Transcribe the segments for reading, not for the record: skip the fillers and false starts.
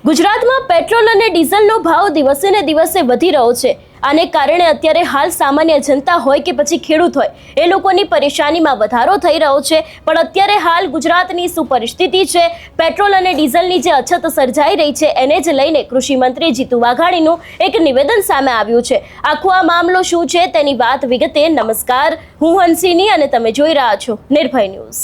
ગુજરાતમાં પેટ્રોલ અને ડીઝલનો ભાવ દિવસે ને દિવસે વધી રહ્યો છે। આને કારણે અત્યારે હાલ સામાન્ય જનતા હોય કે પછી ખેડૂત હોય એ લોકોની પરેશાનીમાં વધારો થઈ રહ્યો છે। પણ અત્યારે હાલ ગુજરાતની શું પરિસ્થિતિ છે, પેટ્રોલ અને ડીઝલની જે અછત સર્જાઈ રહી છે એને જ લઈને કૃષિ મંત્રી જીતુ વાઘાણીનું એક નિવેદન સામે આવ્યું છે। આખો આ મામલો શું છે તેની વાત વિગતે। નમસ્કાર, હું હંસિની અને તમે જોઈ રહ્યા છો નિર્ભય ન્યૂઝ।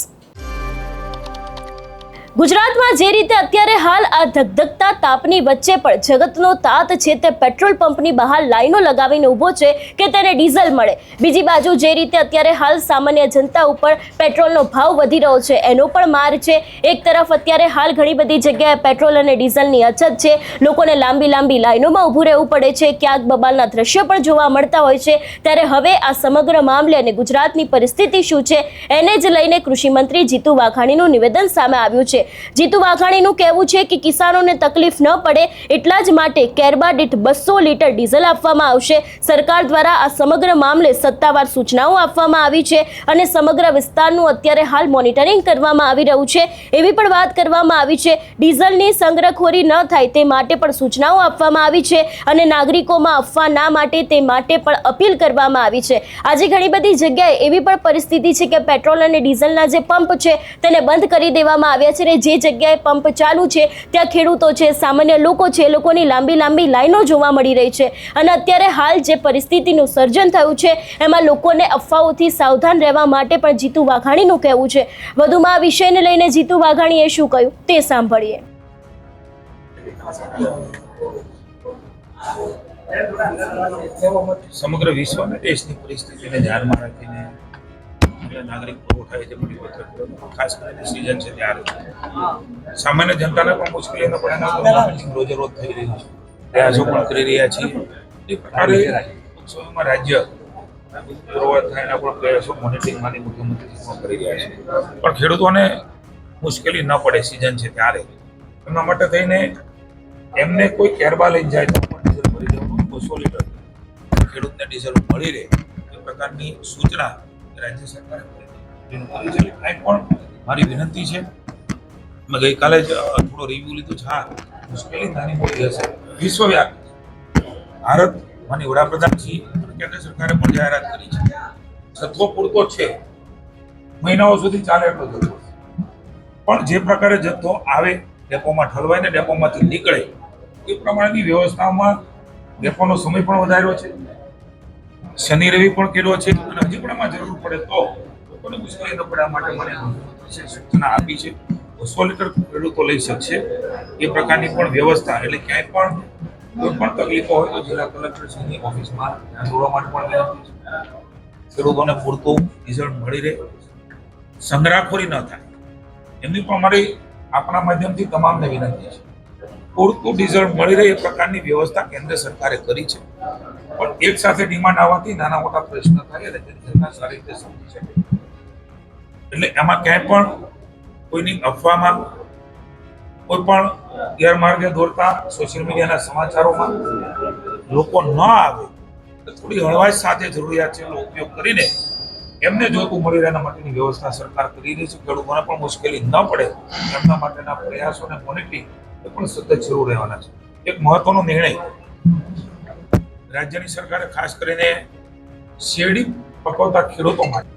ગુજરાતમાં જે રીતે અત્યારે હાલ આ ધગધગતા તાપની વચ્ચે પણ જગતનો તાત છે તે પેટ્રોલ પંપની બહાર લાઈનો લગાવીને ઊભો છે કે તેને ડીઝલ મળે। બીજી બાજુ જે રીતે અત્યારે હાલ સામાન્ય જનતા ઉપર પેટ્રોલનો ભાવ વધી રહ્યો છે એનો પણ માર છે। એક તરફ અત્યારે હાલ ઘણી બધી જગ્યાએ પેટ્રોલ અને ડીઝલની અછત છે, લોકોને લાંબી લાંબી લાઈનોમાં ઊભું રહેવું પડે છે, ક્યાંક બબાલના દ્રશ્યો પણ જોવા મળતા હોય છે। ત્યારે હવે આ સમગ્ર મામલે અને ગુજરાતની પરિસ્થિતિ શું છે એને જ લઈને કૃષિ મંત્રી જીતુ વાઘાણીનું નિવેદન સામે આવ્યું છે। જીતુ વાઘાણીનું કહેવું છે કે કિસાનોને તકલીફ ન પડે એટલા જ માટે કેરબા દીઠ 200 લીટર ડીઝલ આપવામાં આવશે। સરકાર દ્વારા આ સમગ્ર મામલે સત્તાવાર સૂચનાઓ આપવામાં આવી છે અને સમગ્ર વિસ્તારનું અત્યારે હાલ મોનિટરિંગ કરવામાં આવી રહ્યું છે। એવી પણ વાત કરવામાં આવી છે ડીઝલની સંગ્રહખોરી ન થાય તે માટે પણ સૂચનાઓ આપવામાં આવી છે અને નાગરિકોમાં અફવા ના માટે તે માટે પણ અપીલ કરવામાં આવી છે। આજે ઘણી બધી જગ્યાએ એવી પણ પરિસ્થિતિ છે કે પેટ્રોલ અને ડીઝલના જે પંપ છે તેને બંધ કરી દેવામાં આવ્યા છે। જે જગ્યાએ પંપ ચાલુ છે ત્યાં ખેડૂતો છે, સામાન્ય લોકો છે, લોકોની લાંબી લાંબી લાઈનો જોવા મળી રહી છે અને અત્યારે હાલ જે પરિસ્થિતિનું સર્જન થયું છે એમાં લોકોને અફવાઓથી સાવધાન રહેવા માટે પણ જીતુ વાઘાણીનું કહેવું છે। વધુમાં આ વિષયને લઈને જીતુ વાઘાણીએ શું કહ્યું તે સાંભળીએ। સમગ્ર વિશ્વના દેશની પરિસ્થિતિને ધ્યાનમાં રાખીને નાગરિક પુરવઠા એજન્સી ખાસ કરીને સિઝન છે ત્યારે સામાન્ય જનતાને પણ મુશ્કેલીનો પણ રોજે રોજ થઈ રહી છે, પ્રયાસો પણ કરી રહ્યા છીએ। એ પ્રકારે સમયમાં રાજ્ય પુરવઠા એના પણ પ્રયાસો મોનિટરિંગ માની મુખ્યમંત્રી પણ કરી રહ્યા છે। પણ ખેડૂતોને મુશ્કેલી ન પડે સિઝન છે ત્યારે એમના માટે થઈને એમને કોઈ કેરબા લઈને જાય તો પણ ડીઝલ ભરી દેવાનું, 200 લીટર ખેડૂતને ડીઝલ મળી રહે એ પ્રકારની સૂચના રાજ્ય સરકારે કરી છે। કાંઈ પણ મારી વિનંતી છે, મેં ગઈકાલે જ થોડો રિવ્યુ લીધું છે। હા, મુશ્કેલી નાની મોટી હશે, વિશ્વવ્યાપી ભારત માની વડાપ્રધાનજી અને કેન્દ્ર સરકારે પણ જાહેરાત કરી છે જથ્થો પૂરતો છે, મહિનાઓ સુધી ચાલે એટલો જથ્થો, પણ જે પ્રકારે જથ્થો આવે ડેપોમાં ઠલવાય ને ડેપોમાંથી નીકળે એ પ્રમાણેની વ્યવસ્થામાં ડેપોનો સમય પણ વધાર્યો છે, શનિ રવિ પણ કર્યો છે અને હજી પણ એમાં જરૂર પડે તો લોકોને મુશ્કેલી ન પડે માટે મને વિશેષ સૂચના આપી છે। 200 લીટર ખેડૂતો લઈ શકશે એ પ્રકારની પણ વ્યવસ્થા, એટલે ક્યાંય પણ કોઈ પણ તકલીફો હોય તો જિલ્લા કલેક્ટરશ્રીની ઓફિસમાં જોડવા માટે પણ વિનંતી છે। ખેડૂતોને પૂરતું ડીઝલ મળી રહે, સંગ્રહખોરી ન થાય એમની પણ અમારી આપણા માધ્યમથી તમામને વિનંતી છે। પૂરતું ડીઝલ મળી રહે એ પ્રકારની વ્યવસ્થા કેન્દ્ર સરકારે કરી છે, પણ એક સાથે ડિમાન્ડ આવવાથી નાના મોટા પ્રશ્ન થાય અને તેની સરકાર સારી રીતે સમજી શકે, એટલે એમાં ક્યાંય પણ કોઈની અફવામાં કોઈ પણ ગેરમાર્ગે દોરતા સોશિયલ મીડિયાના સમાચારોમાં લોકો ન આવે તો થોડી હળવાશ સાથે જરૂરિયાત છે એનો ઉપયોગ કરીને એમને જોતું મળી રહે માટેની વ્યવસ્થા સરકાર કરી રહી છે। ખેડૂતોને પણ મુશ્કેલી ન પડે એમના માટેના પ્રયાસો અને મોનિટરિંગ એ પણ સતત શરૂ રહેવાના છે। એક મહત્વનો નિર્ણય રાજ્યની સરકારે ખાસ કરીને શેરડી પકવતા ખેડૂતો માટે,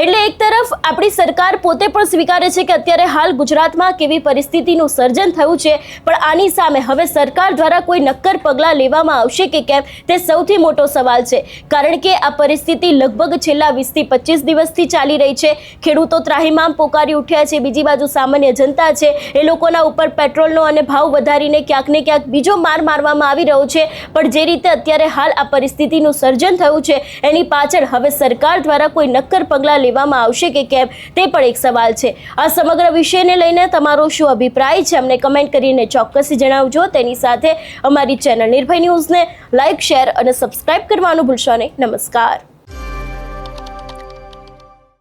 એટલે એક તરફ આપણી સરકાર પોતે પણ સ્વીકારે છે કે અત્યારે હાલ ગુજરાતમાં કેવી પરિસ્થિતિનું સર્જન થયું છે, પણ આની સામે હવે સરકાર દ્વારા કોઈ નક્કર પગલાં લેવામાં આવશે કે કેમ તે સૌથી મોટો સવાલ છે। કારણ કે આ પરિસ્થિતિ લગભગ છેલ્લા 20 થી 25 દિવસથી ચાલી રહી છે। ખેડૂતો ત્રાહિમામ પોકારી ઉઠ્યા છે, બીજી બાજુ સામાન્ય જનતા છે એ લોકોના ઉપર પેટ્રોલનો અને ભાવ વધારીને ક્યાંક ને ક્યાંક બીજો માર મારવામાં આવી રહ્યો છે। પણ જે રીતે અત્યારે હાલ આ પરિસ્થિતિનું સર્જન થયું છે એની પાછળ હવે સરકાર દ્વારા કોઈ નક્કર પગલાં લેવામાં આવશે કે કેમ તે પણ એક સવાલ છે। આ સમગ્ર વિષયને લઈને તમારો શું અભિપ્રાય છે અમને કમેન્ટ કરીને ચોક્કસથી જણાવજો। તેની સાથે અમારી ચેનલ નિર્ભય ન્યૂઝને લાઇક, શેર અને સબસ્ક્રાઇબ કરવાનું ભૂલશો નહીં। નમસ્કાર।